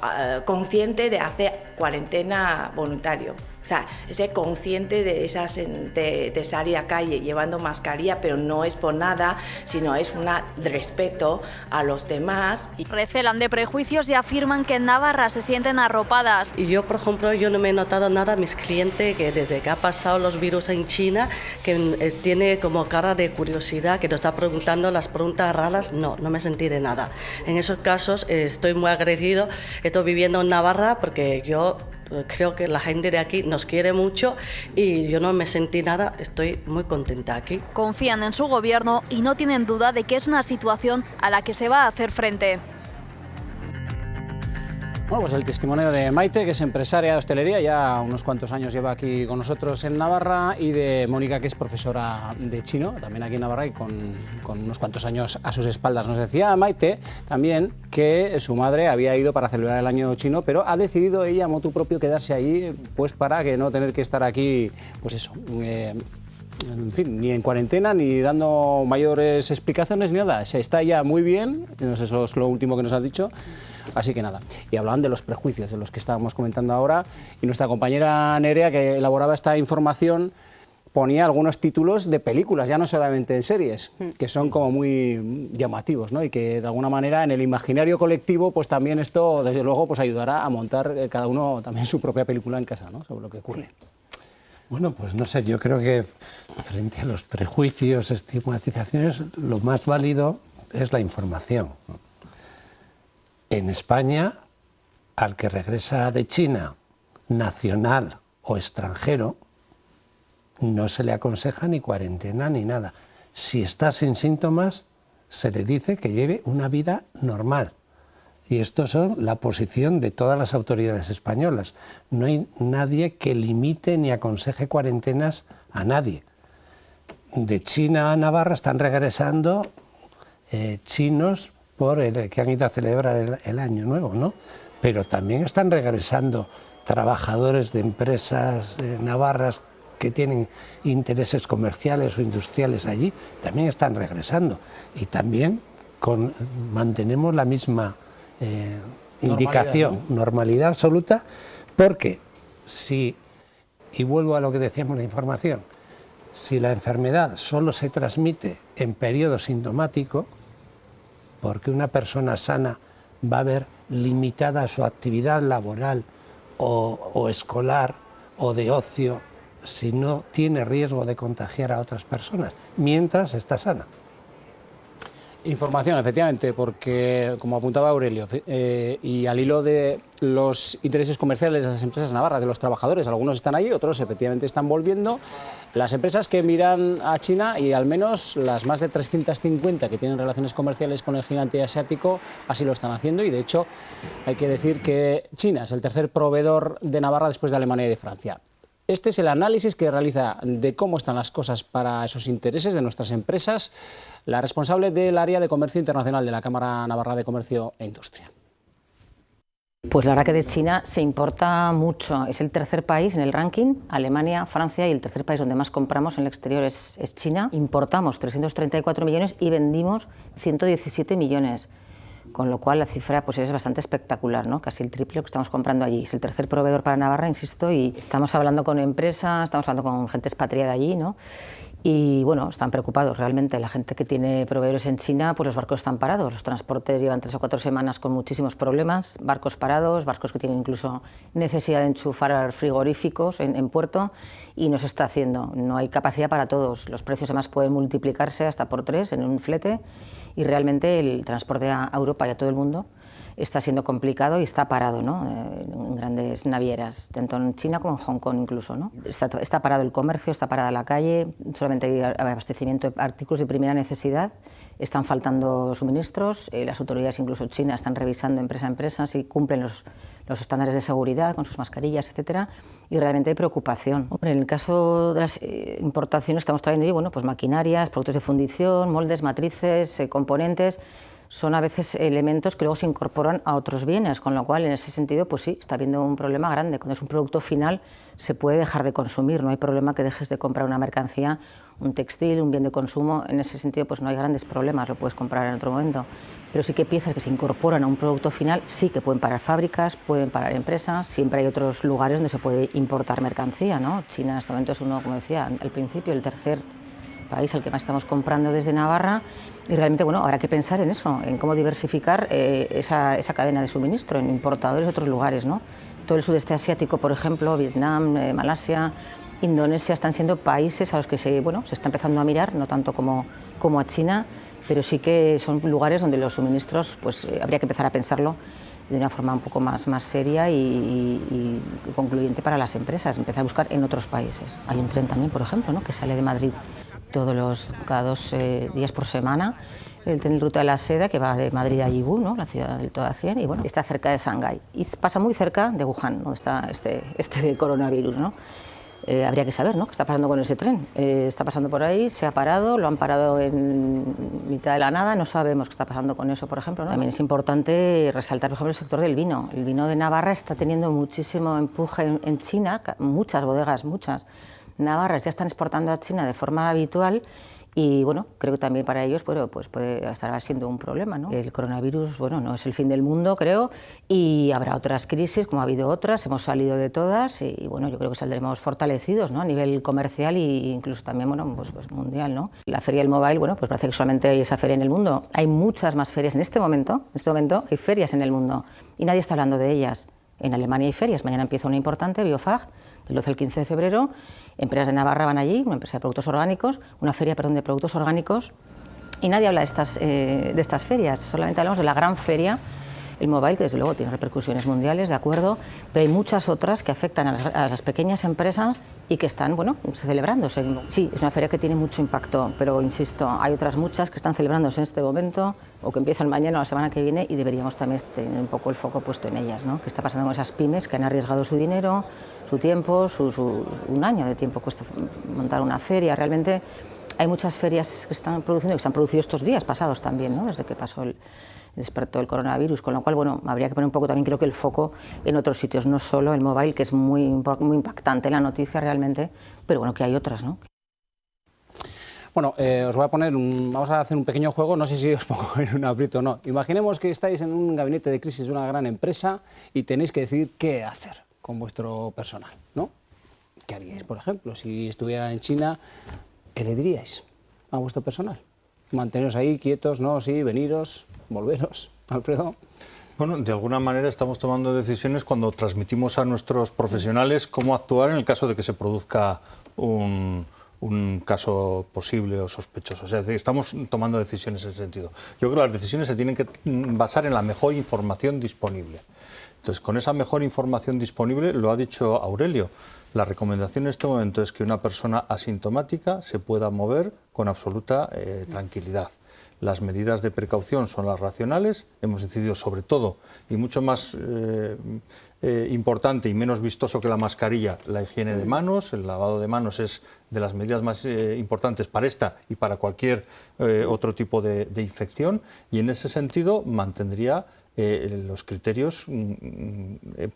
consciente de hacer cuarentena voluntario. O sea, ser consciente de salir a la calle llevando mascarilla, pero no es por nada, sino es un respeto a los demás. Recelan de prejuicios y afirman que en Navarra se sienten arropadas. Y yo, por ejemplo, yo no me he notado nada a mis clientes que desde que ha pasado los virus en China, que tiene como cara de curiosidad, que nos está preguntando las preguntas raras, no me sentiré nada. En esos casos estoy muy agradecido, estoy viviendo en Navarra porque yo creo que la gente de aquí nos quiere mucho y yo no me sentí nada, estoy muy contenta aquí. Confían en su gobierno y no tienen duda de que es una situación a la que se va a hacer frente. Bueno, pues el testimonio de Maite, que es empresaria de hostelería, ya unos cuantos años lleva aquí con nosotros en Navarra, y de Mónica, que es profesora de chino, también aquí en Navarra y con unos cuantos años a sus espaldas. Nos decía Maite también que su madre había ido para celebrar el año chino, pero ha decidido ella, motu propio, quedarse ahí pues para que no tener que estar aquí, pues eso, en fin, ni en cuarentena, ni dando mayores explicaciones, ni nada. O sea, está ya muy bien, eso es lo último que nos has dicho. Así que nada, y hablaban de los prejuicios de los que estábamos comentando ahora, y nuestra compañera Nerea, que elaboraba esta información, ponía algunos títulos de películas, ya no solamente de series, que son como muy llamativos, ¿no? Y que de alguna manera en el imaginario colectivo, pues también esto, desde luego, pues ayudará a montar cada uno también su propia película en casa, ¿no? Sobre lo que ocurre. Sí. Bueno, pues no sé, yo creo que frente a los prejuicios, estigmatizaciones, lo más válido es la información. En España, al que regresa de China, nacional o extranjero, no se le aconseja ni cuarentena ni nada. Si está sin síntomas, se le dice que lleve una vida normal. Y esto son la posición de todas las autoridades españolas. No hay nadie que limite ni aconseje cuarentenas a nadie. De China a Navarra están regresando chinos que han ido a celebrar el Año Nuevo, ¿no? Pero también están regresando trabajadores de empresas navarras que tienen intereses comerciales o industriales allí, también están regresando. Y también mantenemos la misma indicación, normalidad absoluta, porque y vuelvo a lo que decíamos en la información, si la enfermedad solo se transmite en periodo sintomático, porque una persona sana va a ver limitada su actividad laboral o escolar o de ocio si no tiene riesgo de contagiar a otras personas, mientras está sana. Información, efectivamente, porque, como apuntaba Aurelio, y al hilo de los intereses comerciales de las empresas navarras, de los trabajadores, algunos están allí, otros efectivamente están volviendo. Las empresas que miran a China, y al menos las más de 350 que tienen relaciones comerciales con el gigante asiático, así lo están haciendo, y de hecho hay que decir que China es el tercer proveedor de Navarra después de Alemania y de Francia. Este es el análisis que realiza de cómo están las cosas para esos intereses de nuestras empresas la responsable del área de comercio internacional de la Cámara Navarra de Comercio e Industria. Pues la verdad que de China se importa mucho. Es el tercer país en el ranking, Alemania, Francia, y el tercer país donde más compramos en el exterior es China. Importamos 334 millones y vendimos 117 millones. Con lo cual la cifra pues es bastante espectacular, ¿no? Casi el triple que estamos comprando allí. Es el tercer proveedor para Navarra, insisto, y estamos hablando con empresas, estamos hablando con gente expatriada allí, ¿no? Y bueno, están preocupados realmente. La gente que tiene proveedores en China, pues los barcos están parados, los transportes llevan 3 o 4 semanas con muchísimos problemas, barcos parados, barcos que tienen incluso necesidad de enchufar frigoríficos en puerto, y no se está haciendo. No hay capacidad para todos. Los precios además pueden multiplicarse hasta por 3 en un flete, y realmente el transporte a Europa y a todo el mundo está siendo complicado y está parado, ¿no? En grandes navieras, tanto en China como en Hong Kong incluso, ¿no? Está parado el comercio, está parada la calle, solamente hay abastecimiento de artículos de primera necesidad, están faltando suministros, las autoridades incluso chinas están revisando empresa a empresa si cumplen los estándares de seguridad con sus mascarillas, etcétera, y realmente hay preocupación. Hombre, en el caso de las importaciones estamos trayendo, bueno, pues maquinarias, productos de fundición, moldes, matrices, componentes. son a veces elementos que luego se incorporan a otros bienes, con lo cual en ese sentido pues sí, está habiendo un problema grande. Cuando es un producto final se puede dejar de consumir, no hay problema que dejes de comprar una mercancía, un textil, un bien de consumo, en ese sentido pues no hay grandes problemas, lo puedes comprar en otro momento. Pero sí que piezas que se incorporan a un producto final sí que pueden parar fábricas, pueden parar empresas, siempre hay otros lugares donde se puede importar mercancía, ¿no? China en este momento es uno, como decía al principio, el tercer país al que más estamos comprando desde Navarra, y realmente bueno, habrá que pensar en eso, en cómo diversificar esa cadena de suministro, en importadores de otros lugares, ¿no? Todo el sudeste asiático, por ejemplo, Vietnam, Malasia, Indonesia, están siendo países a los que se está empezando a mirar, no tanto como a China, pero sí que son lugares donde los suministros pues habría que empezar a pensarlo de una forma un poco más seria y concluyente para las empresas, empezar a buscar en otros países. Hay un tren también, por ejemplo, ¿no? que sale de Madrid cada 2 días por semana, el tren de ruta de la seda que va de Madrid a Yiwu, ¿no? la ciudad del todo Cien, y bueno, está cerca de Shanghái y pasa muy cerca de Wuhan, donde está este coronavirus, ¿no? Habría que saber, ¿no?, qué está pasando con ese tren. Está pasando por ahí, se ha parado, lo han parado en mitad de la nada, no sabemos qué está pasando con eso, por ejemplo, ¿no? También es importante resaltar, por ejemplo, el sector del vino. El vino de Navarra está teniendo muchísimo empuje en China, muchas bodegas, muchas navarras ya están exportando a China de forma habitual. Y bueno, creo que también para ellos pues puede estar siendo un problema, ¿no? El coronavirus, bueno, no es el fin del mundo, creo, y habrá otras crisis, como ha habido otras, hemos salido de todas y bueno, yo creo que saldremos fortalecidos, ¿no? A nivel comercial e incluso también, bueno, pues mundial, ¿no? La Feria del Mobile, bueno, pues parece que solamente hay esa feria en el mundo. Hay muchas más ferias en este momento hay ferias en el mundo y nadie está hablando de ellas. En Alemania hay ferias, mañana empieza una importante, Biofag, del 12 al 15 de febrero, empresas de Navarra van allí, una empresa de productos orgánicos, una feria, perdón, de productos orgánicos, y nadie habla de estas ferias, solamente hablamos de la gran feria, el Mobile, que desde luego tiene repercusiones mundiales, de acuerdo, pero hay muchas otras que afectan a las pequeñas empresas y que están, bueno, celebrándose. Sí, es una feria que tiene mucho impacto, pero insisto, hay otras muchas que están celebrándose en este momento o que empiezan mañana o la semana que viene y deberíamos también tener un poco el foco puesto en ellas, ¿no? ¿Qué está pasando con esas pymes que han arriesgado su dinero, su tiempo, un año de tiempo cuesta montar una feria? Realmente hay muchas ferias que están produciendo y que se han producido estos días pasados también, ¿no? Desde que despertó el coronavirus, con lo cual, bueno, habría que poner un poco también, creo que el foco en otros sitios, no solo el Mobile, que es muy impactante la noticia realmente, pero bueno, que hay otras, ¿no? Bueno, os voy a poner vamos a hacer un pequeño juego, no sé si os pongo en un aprieto o no. Imaginemos que estáis en un gabinete de crisis de una gran empresa y tenéis que decidir qué hacer con vuestro personal, ¿no? ¿Qué haríais, por ejemplo? Si estuvieran en China, ¿qué le diríais a vuestro personal? Manteneros ahí quietos, ¿no? Sí, veniros, volveros, Alfredo. Bueno, de alguna manera estamos tomando decisiones cuando transmitimos a nuestros profesionales cómo actuar en el caso de que se produzca un caso posible o sospechoso. O sea, estamos tomando decisiones en ese sentido. Yo creo que las decisiones se tienen que basar en la mejor información disponible. Entonces, con esa mejor información disponible, lo ha dicho Aurelio, la recomendación en este momento es que una persona asintomática se pueda mover con absoluta tranquilidad. Las medidas de precaución son las racionales, hemos decidido sobre todo, y mucho más importante y menos vistoso que la mascarilla, la higiene de manos. El lavado de manos es de las medidas más importantes para esta y para cualquier otro tipo de infección, y en ese sentido mantendría los criterios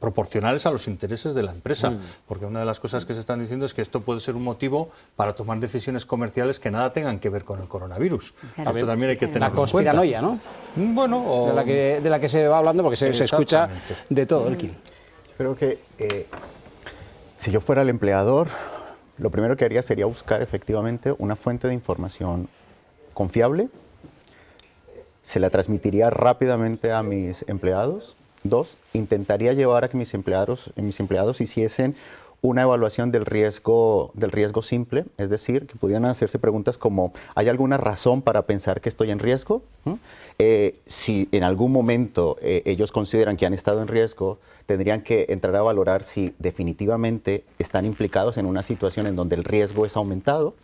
proporcionales a los intereses de la empresa, porque una de las cosas que se están diciendo es que esto puede ser un motivo para tomar decisiones comerciales que nada tengan que ver con el coronavirus. Claro. Esto también hay que tenerlo en cuenta. La conspiranoia, ¿no? Bueno, de la que se va hablando, porque se escucha de todo, Elkin. Creo que si yo fuera el empleador, lo primero que haría sería buscar efectivamente una fuente de información confiable. Se la transmitiría rápidamente a mis empleados. 2, intentaría llevar a que mis empleados hiciesen una evaluación del riesgo simple, es decir, que pudieran hacerse preguntas como, ¿hay alguna razón para pensar que estoy en riesgo? Si en algún momento ellos consideran que han estado en riesgo, tendrían que entrar a valorar si definitivamente están implicados en una situación en donde el riesgo es aumentado.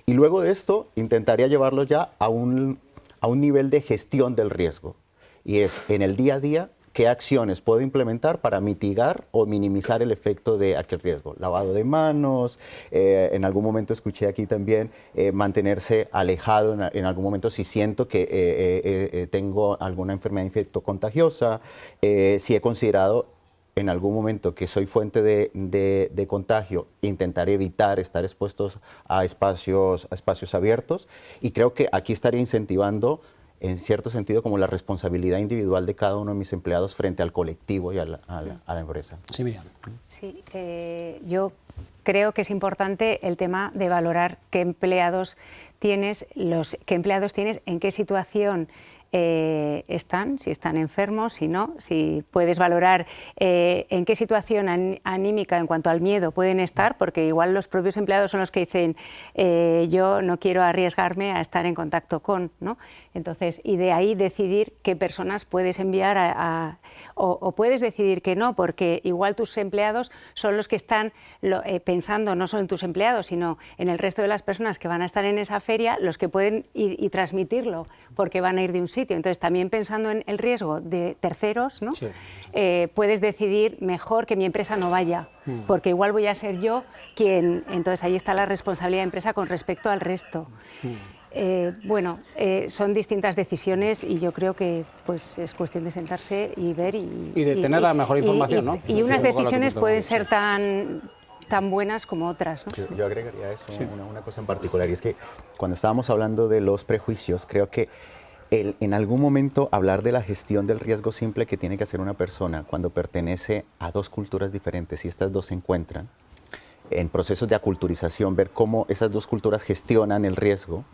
Y luego de esto, intentaría llevarlos ya a un nivel de gestión del riesgo. Y es en el día a día qué acciones puedo implementar para mitigar o minimizar el efecto de aquel riesgo. Lavado de manos, en algún momento escuché aquí también mantenerse alejado en algún momento si siento que tengo alguna enfermedad infectocontagiosa, si he considerado en algún momento que soy fuente de contagio, intentar evitar estar expuestos a espacios abiertos, y creo que aquí estaría incentivando en cierto sentido como la responsabilidad individual de cada uno de mis empleados frente al colectivo y a la empresa. Sí, Miriam. Sí, yo creo que es importante el tema de valorar qué empleados tienes, en qué situación están, si están enfermos, si no, si puedes valorar en qué situación anímica en cuanto al miedo pueden estar, porque igual los propios empleados son los que dicen yo no quiero arriesgarme a estar en contacto con, ¿no? Entonces, y de ahí decidir qué personas puedes enviar o puedes decidir que no, porque igual tus empleados son los que están pensando no solo en tus empleados, sino en el resto de las personas que van a estar en esa feria, los que pueden ir y transmitirlo, porque van a ir de un sitio. Entonces, también pensando en el riesgo de terceros, ¿no? Sí. Puedes decidir mejor que mi empresa no vaya, porque igual voy a ser yo quien... Entonces, ahí está la responsabilidad de empresa con respecto al resto. Son distintas decisiones y yo creo que pues, es cuestión de sentarse y ver y de tener la mejor información, ¿no? Y unas decisiones pueden ser tan buenas como otras, ¿no? Yo agregaría eso, una cosa en particular, y es que cuando estábamos hablando de los prejuicios, creo que en algún momento hablar de la gestión del riesgo simple que tiene que hacer una persona cuando pertenece a dos culturas diferentes y estas dos se encuentran en procesos de aculturización, ver cómo esas dos culturas gestionan el riesgo,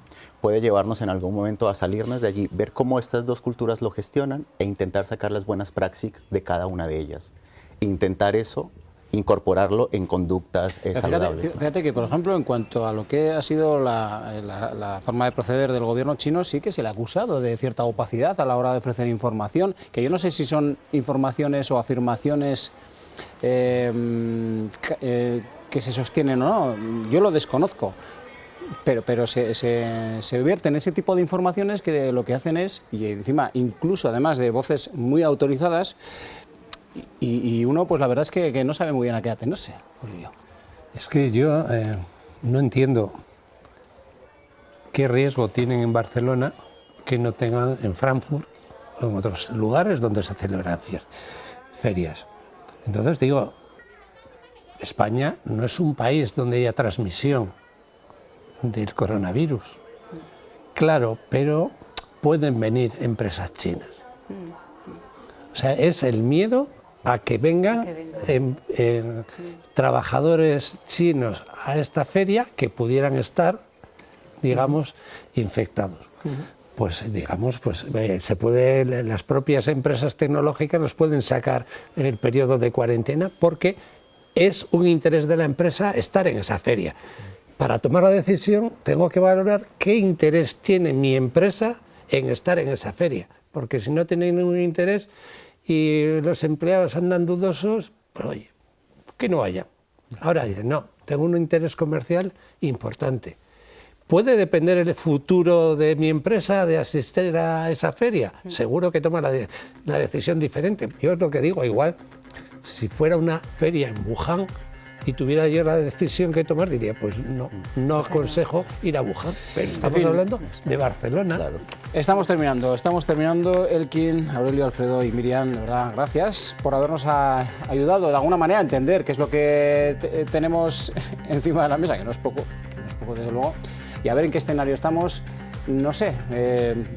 puede llevarnos en algún momento a salirnos de allí, ver cómo estas dos culturas lo gestionan e intentar sacar las buenas praxis de cada una de ellas. Intentar eso, incorporarlo en conductas saludables. Fíjate que, por ejemplo, en cuanto a lo que ha sido la forma de proceder del gobierno chino, sí que se le ha acusado de cierta opacidad a la hora de ofrecer información, que yo no sé si son informaciones o afirmaciones que se sostienen o no, yo lo desconozco. Pero se vierten ese tipo de informaciones que lo que hacen es, y encima incluso además de voces muy autorizadas, y uno pues la verdad es que no sabe muy bien a qué atenerse. Es que yo no entiendo qué riesgo tienen en Barcelona que no tengan en Frankfurt o en otros lugares donde se celebran ferias. Entonces digo, España no es un país donde haya transmisión del coronavirus. Claro, pero pueden venir empresas chinas. O sea, es el miedo a que vengan trabajadores chinos a esta feria que pudieran estar, digamos, infectados. Pues digamos, las propias empresas tecnológicas los pueden sacar en el periodo de cuarentena porque es un interés de la empresa estar en esa feria. Para tomar la decisión tengo que valorar qué interés tiene mi empresa en estar en esa feria, porque si no tiene ningún interés y los empleados andan dudosos, pues oye, que no vayan. Ahora dicen, no, tengo un interés comercial importante. ¿Puede depender el futuro de mi empresa de asistir a esa feria? Seguro que toma la decisión diferente. Yo es lo que digo, igual, si fuera una feria en Wuhan y tuviera yo la decisión que tomar, diría, pues no aconsejo ir a Wuhan. Pero estamos hablando de Barcelona. Claro. Estamos terminando. Elkin, Aurelio, Alfredo y Miriam, de verdad, gracias por habernos ayudado de alguna manera a entender qué es lo que tenemos encima de la mesa, que no es poco desde luego, y a ver en qué escenario estamos, no sé,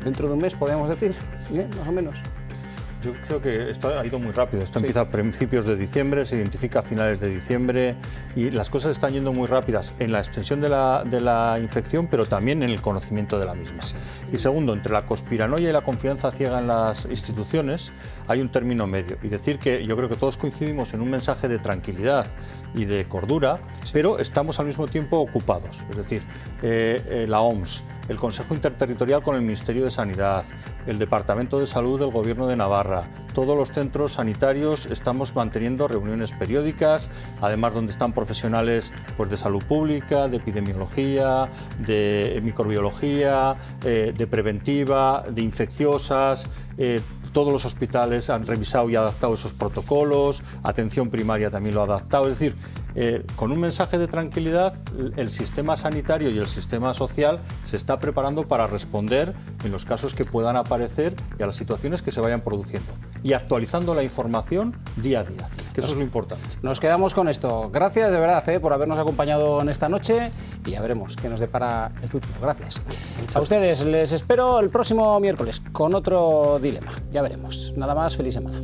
dentro de un mes podemos decir, más o menos. Yo creo que esto ha ido muy rápido. Esto empieza a principios de diciembre, se identifica a finales de diciembre y las cosas están yendo muy rápidas en la extensión de la infección, pero también en el conocimiento de la misma. Sí. Y segundo, entre la conspiranoia y la confianza ciega en las instituciones hay un término medio. Y decir que yo creo que todos coincidimos en un mensaje de tranquilidad y de cordura, pero estamos al mismo tiempo ocupados. Es decir, la OMS, el Consejo Interterritorial con el Ministerio de Sanidad, el Departamento de Salud del Gobierno de Navarra, todos los centros sanitarios estamos manteniendo reuniones periódicas, además donde están profesionales pues, de salud pública, de epidemiología, de microbiología, de preventiva, de infecciosas, todos los hospitales han revisado y adaptado esos protocolos, atención primaria también lo ha adaptado, es decir, con un mensaje de tranquilidad, el sistema sanitario y el sistema social se está preparando para responder en los casos que puedan aparecer y a las situaciones que se vayan produciendo, y actualizando la información día a día, que eso es lo importante. Nos quedamos con esto. Gracias de verdad por habernos acompañado en esta noche y ya veremos qué nos depara el futuro. Gracias. A ustedes les espero el próximo miércoles con otro dilema. Ya veremos. Nada más, feliz semana.